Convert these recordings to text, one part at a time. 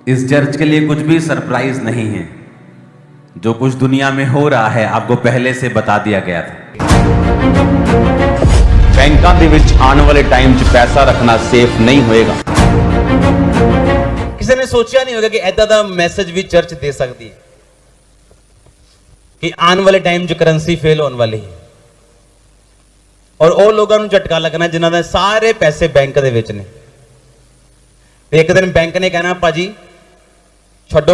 इस चर्च के लिए कुछ भी सरप्राइज नहीं है। जो कुछ दुनिया में हो रहा है आपको पहले से बता दिया गया था। ਬੈਂਕਾਂ ਦੇ ਵਿੱਚ ਆਉਣ ਵਾਲੇ ਟਾਈਮ 'ਚ ਪੈਸਾ ਰੱਖਣਾ ਸੇਫ ਨਹੀਂ ਹੋਏਗਾ। ਕਿਸੇ ਨੇ ਸੋਚਿਆ ਨਹੀਂ ਹੋਗਾ ਕਿ ਐਦਾਂ ਦਾ ਮੈਸੇਜ ਵੀ ਚਰਚ ਦੇ ਸਕਦੀ ਹੈ ਕਿ ਆਉਣ ਵਾਲੇ ਟਾਈਮ 'ਚ ਕਰੰਸੀ ਫੇਲ ਹੋਣ ਵਾਲੀ ਹੈ ਔਰ ਉਹ ਲੋਕਾਂ ਨੂੰ ਝਟਕਾ ਲੱਗਣਾ ਜਿਨ੍ਹਾਂ ਦੇ ਸਾਰੇ ਪੈਸੇ ਬੈਂਕ ਦੇ ਵਿੱਚ ਨੇ। ਤੇ ਇੱਕ ਦਿਨ ਬੈਂਕ ਨੇ ਕਹਿਣਾ ਭਾਜੀ ਛੱਡੋ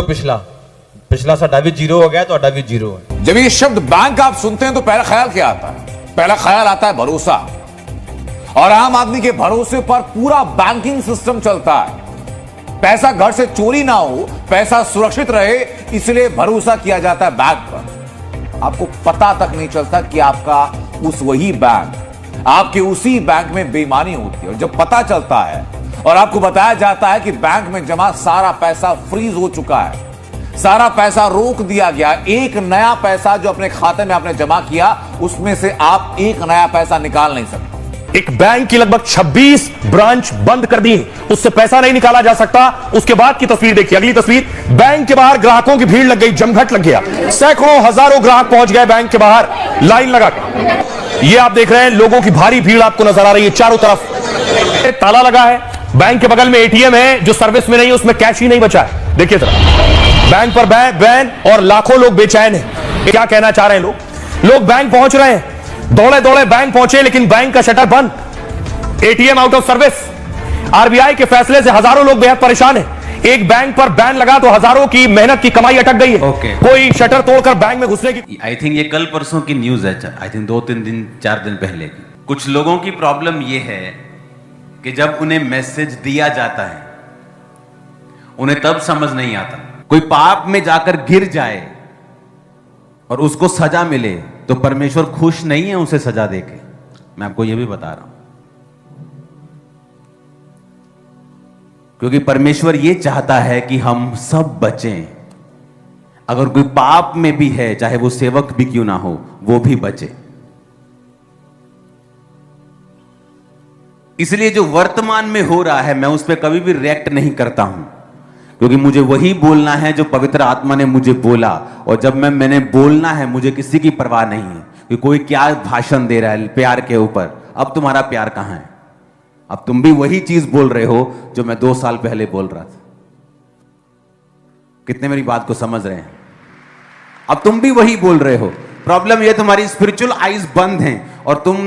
पिछला साडा भी जीरो हो गया, ਤੁਹਾਡਾ भी जीरो है। जब ये शब्द बैंक आप सुनते हैं तो पहला ख्याल क्या आता है? पहला ख्याल आता है भरोसा, और आम आदमी के भरोसे पर पूरा बैंकिंग सिस्टम चलता है। पैसा घर से चोरी ना हो, पैसा सुरक्षित रहे, इसलिए भरोसा किया जाता है बैंक पर। आपको पता तक नहीं चलता कि आपका उस वही बैंक, आपके उसी बैंक में बेईमानी होती है। और जब पता चलता है और आपको बताया जाता है कि बैंक में जमा सारा पैसा फ्रीज हो चुका है, सारा पैसा रोक दिया गया, एक नया पैसा जो अपने खाते में आपने जमा किया उसमें से आप एक नया पैसा निकाल नहीं सकते। एक बैंक की लगभग 26 ब्रांच बंद कर दी, उससे पैसा नहीं निकाला जा सकता। उसके बाद की तस्वीर देखिए, अगली तस्वीर, बैंक के बाहर ग्राहकों की भीड़ लग गई, जमघट लग गया, सैकड़ों हजारों ग्राहक पहुंच गए बैंक के बाहर लाइन लगाकर। ये आप देख रहे हैं, लोगों की भारी भीड़ आपको नजर आ रही है चारों तरफ। ताला लगा है, बैंक के बगल में एटीएम है जो सर्विस में नहीं है, उसमें कैश ही नहीं बचा है। देखिए जरा, बैंक पर बैन और लाखों लोग बेचैन हैं। क्या कहना चाह रहे हैं लोग बैंक पहुंच रहे हैं, दौड़े दौड़े बैंक पहुंचे, लेकिन बैंक का शटर बंद, ATM out of service. RBI के फैसले से हजारों लोग बेहद परेशान हैं। एक बैंक पर बैन लगा तो हजारों की मेहनत की कमाई अटक गई है। कोई शटर तोड़कर बैंक में घुसने की। आई थिंक ये कल परसों की न्यूज है, आई थिंक 2-3 दिन 4 दिन पहले की। कुछ लोगों की प्रॉब्लम ये है कि जब उन्हें मैसेज दिया जाता है उन्हें तब समझ नहीं आता। कोई पाप में जाकर गिर जाए और उसको सजा मिले तो परमेश्वर खुश नहीं है उसे सजा देके। मैं आपको यह भी बता रहा हूं, क्योंकि परमेश्वर यह चाहता है कि हम सब बचें। अगर कोई पाप में भी है, चाहे वो सेवक भी क्यों ना हो, वो भी बचे। इसलिए जो वर्तमान में हो रहा है मैं उस पर कभी भी रिएक्ट नहीं करता हूं, क्योंकि मुझे वही बोलना है जो पवित्र आत्मा ने मुझे बोला। और जब मैंने बोलना है, मुझे किसी की परवाह नहीं है कि कोई क्या भाषण दे रहा है प्यार के ऊपर। अब तुम्हारा प्यार कहां है? अब तुम भी वही चीज बोल रहे हो जो मैं 2 साल पहले बोल रहा था। कितने मेरी बात को समझ रहे हैं? अब तुम भी वही बोल रहे हो। प्रॉब्लम यह तुम्हारी स्पिरिचुअल आईज बंद हैं और तुम,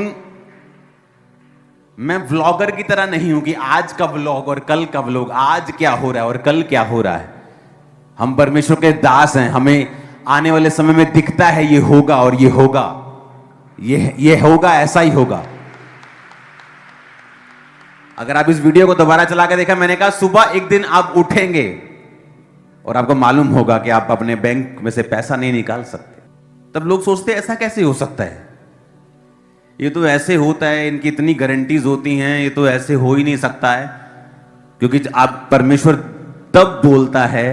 मैं व्लॉगर की तरह नहीं हूं कि आज का व्लॉग और कल का व्लॉग, आज क्या हो रहा है और कल क्या हो रहा है। हम परमेश्वर के दास हैं, हमें आने वाले समय में दिखता है ये होगा और ये होगा, ये होगा, ऐसा ही होगा। अगर आप इस वीडियो को दोबारा चला के देखा, मैंने कहा सुबह एक दिन आप उठेंगे और आपको मालूम होगा कि आप अपने बैंक में से पैसा नहीं निकाल सकते। तब लोग सोचते ऐसा कैसे हो सकता है, ये तो ऐसे होता है, इनकी इतनी गारंटीज होती हैं, ये तो ऐसे हो ही नहीं सकता है। क्योंकि आप, परमेश्वर तब बोलता है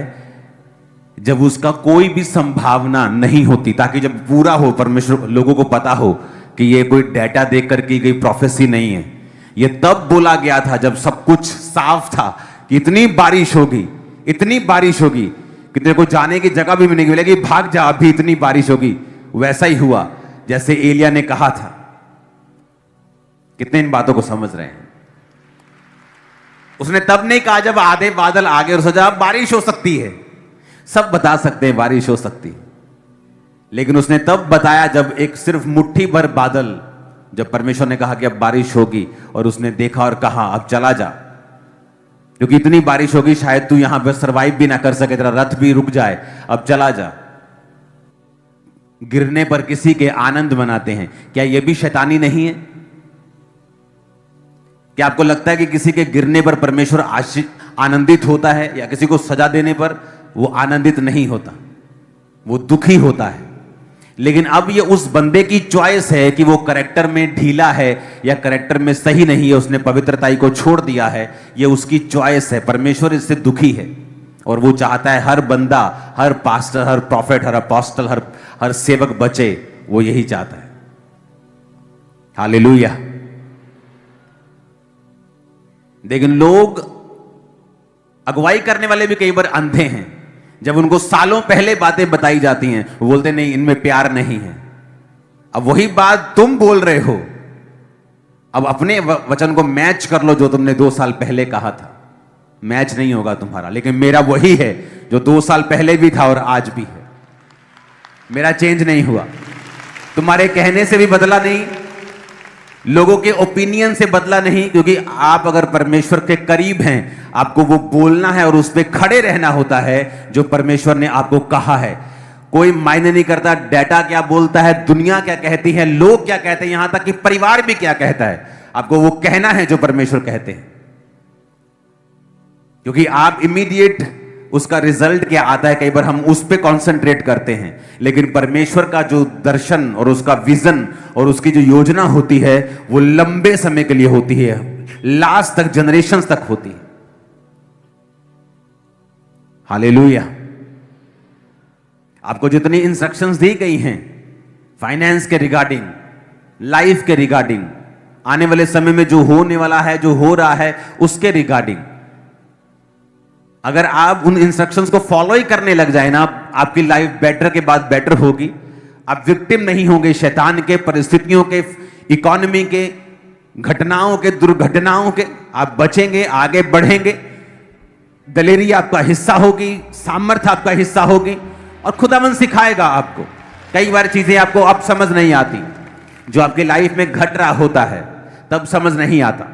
जब उसका कोई भी संभावना नहीं होती, ताकि जब पूरा हो, परमेश्वर लोगों को पता हो कि ये कोई डेटा देखकर की गई प्रोफेसी नहीं है। ये तब बोला गया था जब सब कुछ साफ था कि इतनी बारिश होगी, इतनी बारिश होगी कि तेरे को जाने की जगह भी नहीं मिलेगी, भाग जा, अभी इतनी बारिश होगी। वैसा ही हुआ जैसे एलिया ने कहा था। कितने इन बातों को समझ रहे हैं? उसने तब नहीं कहा जब आधे बादल आ गए और सोचा अब बारिश हो सकती है। सब बता सकते हैं बारिश हो सकती है, लेकिन उसने तब बताया जब एक सिर्फ मुट्ठी भर बादल, जब परमेश्वर ने कहा कि अब बारिश होगी, और उसने देखा और कहा अब चला जा, क्योंकि इतनी बारिश होगी शायद तू यहां पर सरवाइव भी ना कर सके, तेरा रथ भी रुक जाए, अब चला जा। गिरने पर किसी के आनंद मनाते हैं, क्या यह भी शैतानी नहीं है? क्या आपको लगता है कि किसी के गिरने पर परमेश्वर आनंदित होता है, या किसी को सजा देने पर वो आनंदित नहीं होता, वो दुखी होता है? लेकिन अब ये उस बंदे की चॉइस है कि वो कैरेक्टर में ढीला है या कैरेक्टर में सही नहीं है, उसने पवित्रताई को छोड़ दिया है, ये उसकी चॉइस है। परमेश्वर इससे दुखी है और वो चाहता है हर बंदा, हर पास्टर, हर प्रॉफिट, हर अपोस्टल, हर सेवक बचे। वो यही चाहता है। हालेलुया। लेकिन लोग अगुवाई करने वाले भी कई बार अंधे हैं। जब उनको सालों पहले बातें बताई जाती हैं, वो बोलते नहीं, इनमें प्यार नहीं है। अब वही बात तुम बोल रहे हो, अब अपने वचन को मैच कर लो जो तुमने 2 साल पहले कहा था। मैच नहीं होगा तुम्हारा, लेकिन मेरा वही है जो 2 साल पहले भी था और आज भी है। मेरा चेंज नहीं हुआ, तुम्हारे कहने से भी बदला नहीं, लोगों के ओपिनियन से बदला नहीं, क्योंकि आप अगर परमेश्वर के करीब हैं, आपको वो बोलना है और उस पर खड़े रहना होता है जो परमेश्वर ने आपको कहा है। कोई मायने नहीं करता डाटा क्या बोलता है, दुनिया क्या कहती है, लोग क्या कहते हैं, यहां तक कि परिवार भी क्या कहता है। आपको वो कहना है जो परमेश्वर कहते हैं, क्योंकि आप इमीडिएट उसका रिजल्ट क्या आता है, कई बार हम उस पर कॉन्सेंट्रेट करते हैं, लेकिन परमेश्वर का जो दर्शन और उसका विजन और उसकी जो योजना होती है वो लंबे समय के लिए होती है, लास्ट तक, जनरेशन तक होती है। हालेलुया। आपको जितनी इंस्ट्रक्शंस दी गई हैं फाइनेंस के रिगार्डिंग, लाइफ के रिगार्डिंग, आने वाले समय में जो होने वाला है, जो हो रहा है, उसके रिगार्डिंग, अगर आप उन इंस्ट्रक्शंस को फॉलो ही करने लग जाए ना, आपकी लाइफ बेटर के बाद बेटर होगी। आप विक्टिम नहीं होंगे शैतान के, परिस्थितियों के, इकोनॉमी के, घटनाओं के, दुर्घटनाओं के। आप बचेंगे, आगे बढ़ेंगे, दलेरी आपका हिस्सा होगी, सामर्थ्य आपका हिस्सा होगी, और खुदावन सिखाएगा आपको। कई बार चीजें आपको अब समझ नहीं आती, जो आपकी लाइफ में घट रहा होता है तब समझ नहीं आता,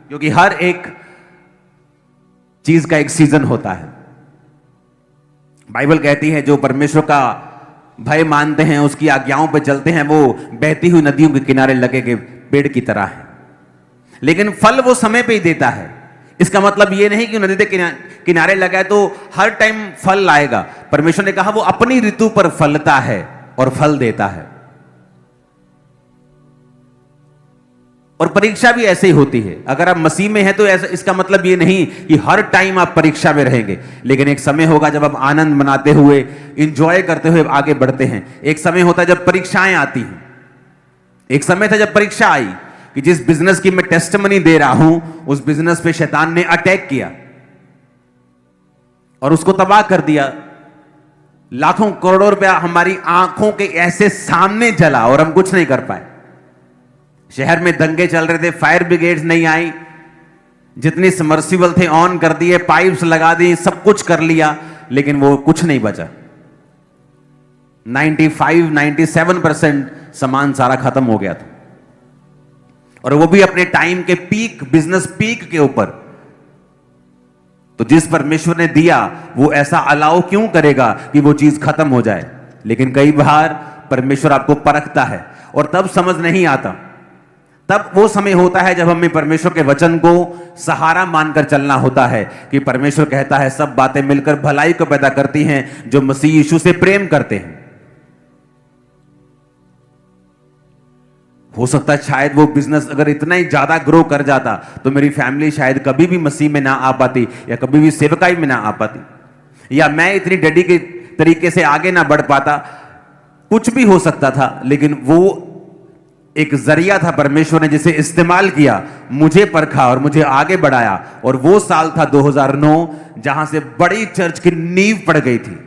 क्योंकि हर एक चीज का एक सीजन होता है। बाइबल कहती है जो परमेश्वर का भय मानते हैं, उसकी आज्ञाओं पर चलते हैं, वो बहती हुई नदियों के किनारे लगे के पेड़ की तरह है। लेकिन फल वो समय पे ही देता है। इसका मतलब ये नहीं कि नदी के किनारे लगा है तो हर टाइम फल लाएगा। परमेश्वर ने कहा वो अपनी ऋतु पर फलता है और फल देता है। और परीक्षा भी ऐसे ही होती है। अगर आप मसीह में हैं तो ऐसा, इसका मतलब ये नहीं कि हर टाइम आप परीक्षा में रहेंगे, लेकिन एक समय होगा जब आप आनंद मनाते हुए, इंजॉय करते हुए आगे बढ़ते हैं। एक समय होता है जब परीक्षाएं आती हैं। एक समय था जब परीक्षा आई कि जिस बिजनेस की मैं टेस्टिमनी दे रहा हूं, उस बिजनेस पे शैतान ने अटैक किया और उसको तबाह कर दिया। लाखों करोड़ों रुपया हमारी आंखों के ऐसे सामने जला और हम कुछ नहीं कर पाए। शहर में दंगे चल रहे थे, फायर ब्रिगेड्स नहीं आई, जितनी सबमर्सिबल थे ऑन कर दिए, पाइप्स लगा दी, सब कुछ कर लिया, लेकिन वो कुछ नहीं बचा। 95-97% सामान सारा खत्म हो गया था, और वो भी अपने टाइम के पीक, बिजनेस पीक के ऊपर। तो जिस परमेश्वर ने दिया वो ऐसा अलाउ क्यों करेगा कि वो चीज खत्म हो जाए। लेकिन कई बार परमेश्वर आपको परखता है और तब समझ नहीं आता। तब वो समय होता है जब हमें परमेश्वर के वचन को सहारा मानकर चलना होता है कि परमेश्वर कहता है सब बातें मिलकर भलाई को पैदा करती हैं जो मसीह यीशु से प्रेम करते हैं। हो सकता है शायद वो बिजनेस अगर इतना ही ज्यादा ग्रो कर जाता तो मेरी फैमिली शायद कभी भी मसीह में ना आ पाती, या कभी भी सेवकाई में ना आ पाती, या मैं इतनी डेडिकेट तरीके से आगे ना बढ़ पाता। कुछ भी हो सकता था, लेकिन वो एक जरिया था परमेश्वर ने जिसे इस्तेमाल किया, मुझे परखा और मुझे आगे बढ़ाया। और वो साल था 2009 जहां से बड़ी चर्च की नींव पड़ गई थी।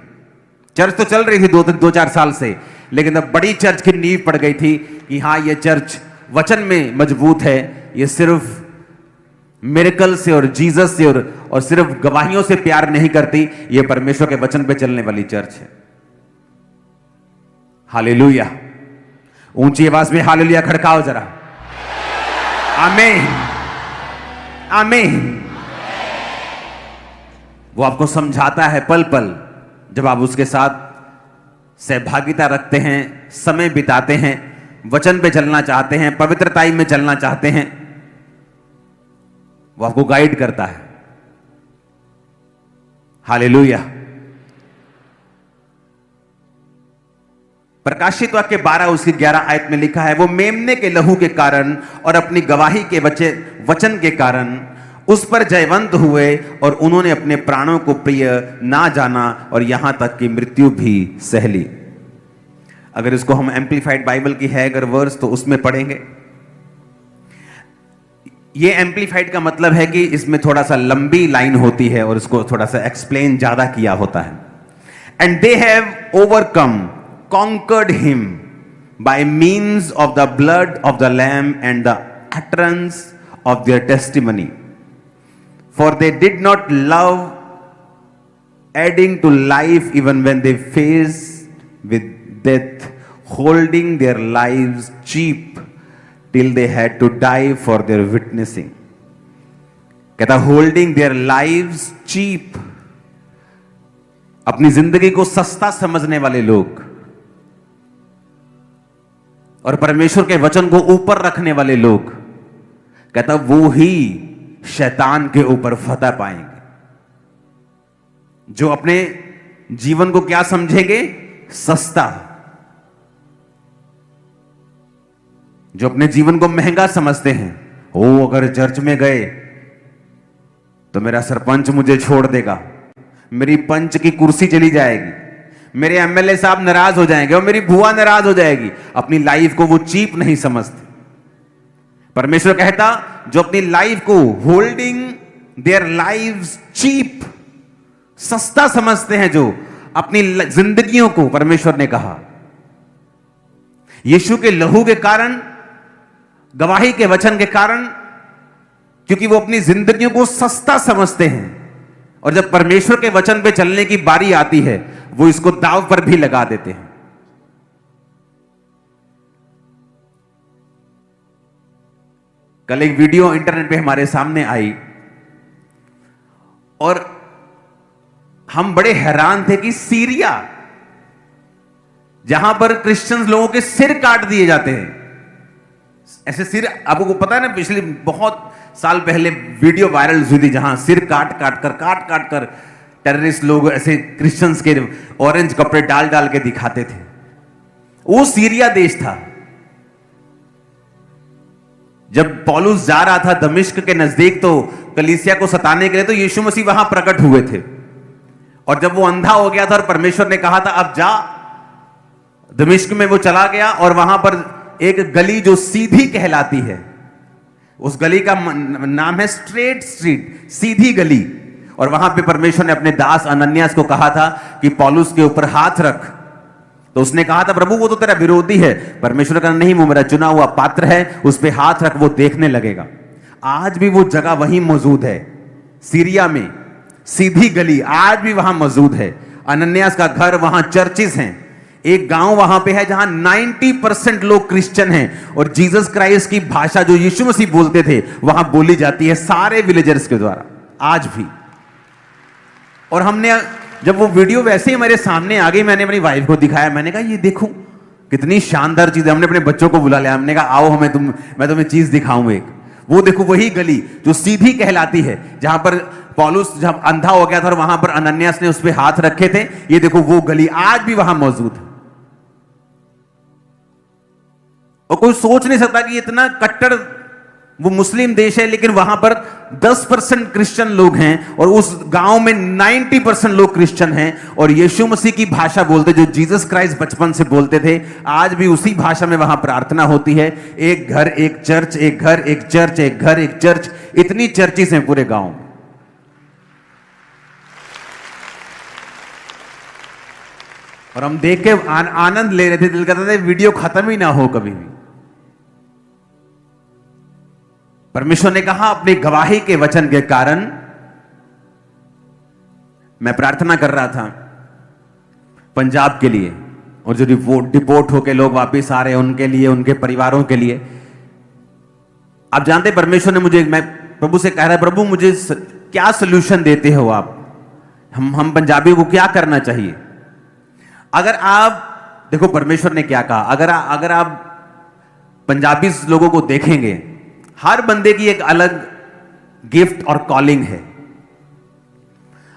चर्च तो चल रही थी 2-4 साल से, लेकिन अब बड़ी चर्च की नींव पड़ गई थी कि हाँ ये चर्च वचन में मजबूत है। ये सिर्फ मिरेकल से और जीसस से और सिर्फ गवाहियों से प्यार नहीं करती, ये परमेश्वर के वचन पे चलने वाली चर्च है। हालेलुया। ऊंची आवाज में हालेलुया खड़काओ जरा। आमीन, आमीन। वो आपको समझाता है पल पल, जब आप उसके साथ सहभागिता रखते हैं, समय बिताते हैं, वचन पे चलना चाहते हैं, पवित्रताई में चलना चाहते हैं, वो आपको गाइड करता है। हालेलुया। प्रकाशित वाक्य 12 उसकी 11 आयत में लिखा है, वो मेमने के लहू के कारण और अपनी गवाही के वचन के कारण उस पर जयवंत हुए और उन्होंने अपने प्राणों को प्रिय ना जाना और यहां तक कि मृत्यु भी सह ली। अगर इसको हम एम्प्लीफाइड बाइबल की है अगर वर्स, तो उसमें पढ़ेंगे, ये एम्पलीफाइड का मतलब है कि इसमें थोड़ा सा लंबी लाइन होती है और इसको थोड़ा सा एक्सप्लेन ज्यादा किया होता है. And they have overcome, conquered him by means of the blood of the lamb and the utterance of their testimony. For they did not love adding to life even when they faced with death, holding their lives cheap till they had to die for their witnessing. कहता holding their lives cheap, अपनी जिंदगी को सस्ता समझने वाले लोग और परमेश्वर के वचन को ऊपर रखने वाले लोग, कहता वो ही शैतान के ऊपर फतह पाएंगे. जो अपने जीवन को क्या समझेंगे? सस्ता. जो अपने जीवन को महंगा समझते हैं, ओ अगर चर्च में गए तो मेरा सरपंच मुझे छोड़ देगा, मेरी पंच की कुर्सी चली जाएगी, मेरे एमएलए साहब नाराज हो जाएंगे और मेरी बुआ नाराज हो जाएगी. अपनी लाइफ को वो चीप नहीं समझते. परमेश्वर कहता जो अपनी लाइफ को होल्डिंग देयर लाइव्स चीप, सस्ता समझते हैं, जो अपनी जिंदगियों को, परमेश्वर ने कहा यीशु के लहू के कारण, गवाही के वचन के कारण, क्योंकि वो अपनी जिंदगियों को सस्ता समझते हैं, और जब परमेश्वर के वचन पे चलने की बारी आती है वो इसको दांव पर भी लगा देते हैं. कल एक वीडियो इंटरनेट पे हमारे सामने आई और हम बड़े हैरान थे कि सीरिया, जहां पर क्रिश्चियंस लोगों के सिर काट दिए जाते हैं, ऐसे सिर, आपको पता है ना, पिछले बहुत साल पहले वीडियो वायरल हुई थी जहां सिर काट काट कर टेररिस्ट लोग ऐसे क्रिश्चियंस के ऑरेंज कपड़े डाल डाल के दिखाते थे. वो सीरिया देश था. जब पौलुस जा रहा था दमिश्क के नजदीक तो कलीसिया को सताने के लिए, तो यीशु मसीह वहां प्रकट हुए थे. और जब वो अंधा हो गया था और परमेश्वर ने कहा था अब जा, दमिश्क में वो चला गया और वहां पर एक गली जो सीधी कहलाती है, उस गली का नाम है स्ट्रेट स्ट्रीट, सीधी गली. और वहां पे परमेश्वर ने अपने दास अनन्यास को कहा था कि पौलुस के ऊपर हाथ रख. तो उसने कहा था प्रभु वो तो तेरा विरोधी है. परमेश्वर ने कहा नहीं, वो मेरा चुना हुआ पात्र है, उस पे हाथ रख, वो देखने लगेगा. आज भी वो जगह वहीं मौजूद है, सीरिया में सीधी गली आज भी वहां मौजूद है. अनन्यास का घर, वहां चर्चिस हैं. एक गांव वहां पे है जहां 90% लोग क्रिश्चियन हैं और जीसस क्राइस्ट की भाषा जो यीशु मसीह बोलते थे वहां बोली जाती है सारे विलेजर्स के द्वारा आज भी. और हमने जब वो वीडियो वैसे ही मेरे सामने आ गई, मैंने अपनी वाइफ को दिखाया, मैंने कहा ये देखो कितनी शानदार चीज है. हमने अपने बच्चों को बुला लिया, हमने कहा आओ मैं तुम्हें चीज दिखाऊं एक. वो देखो वही गली जो सीधी कहलाती है, जहां पर पौलुस जब अंधा हो गया था और वहां पर अनन्यास ने उस पर हाथ रखे थे. ये देखो वो गली आज भी वहां मौजूद है. और कोई सोच नहीं सकता कि इतना कट्टर वो मुस्लिम देश है, लेकिन वहां पर 10% क्रिश्चियन लोग हैं और उस गांव में 90% लोग क्रिश्चियन हैं और यीशु मसीह की भाषा बोलते, जो जीसस क्राइस्ट बचपन से बोलते थे. आज भी उसी भाषा में वहां प्रार्थना होती है. एक घर एक चर्च, एक घर एक चर्च, एक घर एक चर्च. इतनी चर्चिस हैं पूरे गांव में. और हम देख के आनंद ले रहे थे, दिल करता था वीडियो खत्म ही ना हो कभी भी. परमेश्वर ने कहा अपनी गवाही के वचन के कारण. मैं प्रार्थना कर रहा था पंजाब के लिए, और जो डिपोर्ट होके लोग वापस आ रहे हैं उनके लिए, उनके परिवारों के लिए. आप जानते परमेश्वर ने मुझे, मैं प्रभु से कह रहा, प्रभु मुझे क्या सोल्यूशन देते हो आप, हम पंजाबियों को क्या करना चाहिए. अगर आप देखो परमेश्वर ने क्या कहा, अगर आप पंजाबी लोगों को देखेंगे, हर बंदे की एक अलग गिफ्ट और कॉलिंग है.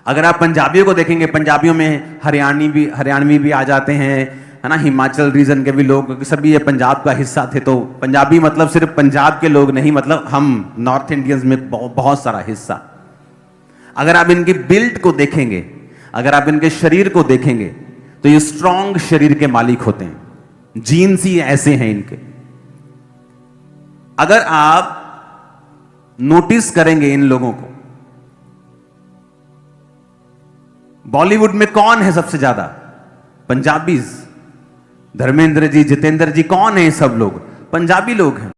अगर आप पंजाबियों को देखेंगे, पंजाबियों में हरियाणवी भी आ जाते हैं, है ना, हिमाचल रीजन के भी लोग, सभी ये पंजाब का हिस्सा थे. तो पंजाबी मतलब सिर्फ पंजाब के लोग नहीं, मतलब हम नॉर्थ इंडियंस में बहुत सारा हिस्सा. अगर आप इनकी बिल्ड को देखेंगे, अगर आप इनके शरीर को देखेंगे, तो ये स्ट्रॉन्ग शरीर के मालिक होते हैं. जीन्स ही ऐसे हैं इनके. अगर आप नोटिस करेंगे इन लोगों को। बॉलीवुड में कौन है सबसे ज्यादा? पंजाबीज। धर्मेंद्र जी, जितेंद्र जी, कौन है? सब लोग पंजाबी लोग हैं।